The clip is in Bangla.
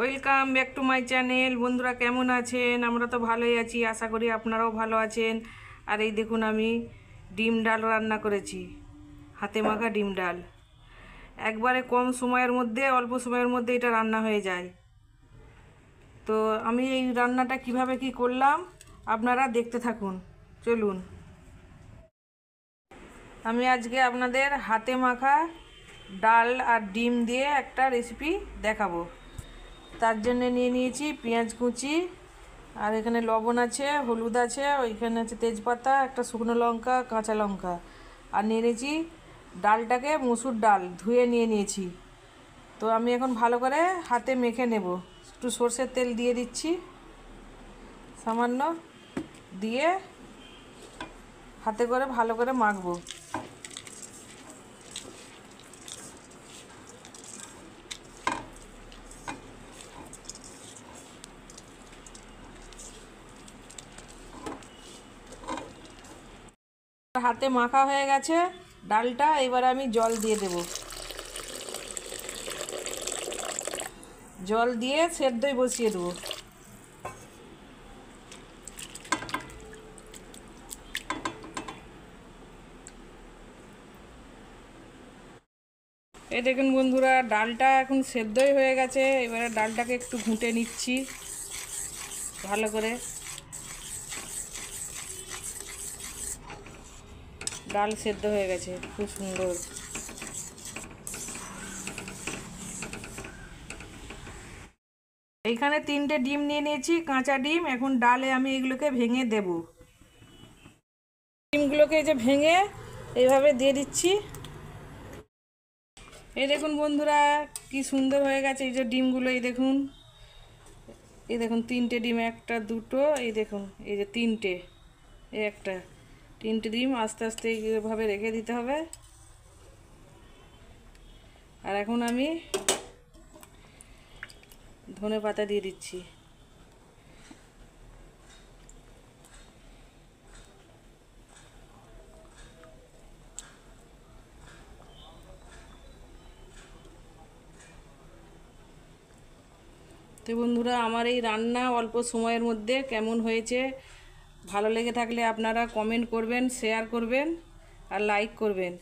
Welcome back to my channel. বন্ধুরা কেমন আছেন? আমরা তো ভালোই আছি, আশা করি আপনারাও ভালো আছেন। আর এই দেখুন, আমি ডিম ডাল রান্না করেছি, হাতে মাখা ডিম ডাল। একবারে কম সময়ের মধ্যে, অল্প সময়ের মধ্যে এটা রান্না হয়ে যায়। তো আমি এই রান্নাটা কিভাবে কি করলাম আপনারা দেখতে থাকুন, চলুন। আমি আজকে আপনাদের হাতে মাখা ডাল আর ডিম দিয়ে একটা রেসিপি দেখাবো। তার জন্য নিয়ে নিয়েছি পেঁয়াজ কুচি, আর এখানে লবণ আছে, হলুদ আছে, ওইখানে আছে তেজপাতা, একটা শুকনো লঙ্কা, কাঁচা লঙ্কা, আর নিয়ে নিয়েছি ডালটাকে মুসুর ডাল ধুয়ে নিয়ে নিয়েছি। তো আমি এখন ভালো করে হাতে মেখে নেব। একটু সর্ষের তেল দিয়ে দিচ্ছি সামান্য, দিয়ে হাতে করে ভালো করে মাখবো। হাতে মাখা হয়ে গেছে ডালটা, এবার আমি জল দিয়ে দেব। জল দিয়ে সেদ্ধই বসিয়ে দেবো। এই দেখুন বন্ধুরা, ডালটা এখন সেদ্ধই হয়ে গেছে। এবারে ডালটাকে একটু ঘুঁটে নিচ্ছি ভালো করে। ডাল সেদ্ধ হয়ে গেছে খুব সুন্দর। এইখানে 3টে ডিম নিয়ে নিয়েছি, কাঁচা ডিম। এখন ডালে আমি এগুলোকে ভেঙে দেব। ডিমগুলোকে এই যে ভেঙে এইভাবে দিয়ে দিচ্ছি। এই দেখুন বন্ধুরা, কি সুন্দর হয়ে গেছে এই যে ডিমগুলো। এই দেখুন, এই দেখুন 3টে ডিম, একটা দুটো, এই দেখুন এই যে 3টে, এই একটা, 3টে ডিম আস্তে আস্তে এইভাবে রেখে দিতে হবে। আর এখন আমি ধনে পাতা দিয়ে দিচ্ছি। তো বন্ধুরা, আমার এই রান্না অল্প সময়ের মধ্যে কেমন হয়েছে, ভালো লেগে থাকলে আপনারা কমেন্ট করবেন, শেয়ার করবেন আর লাইক করবেন।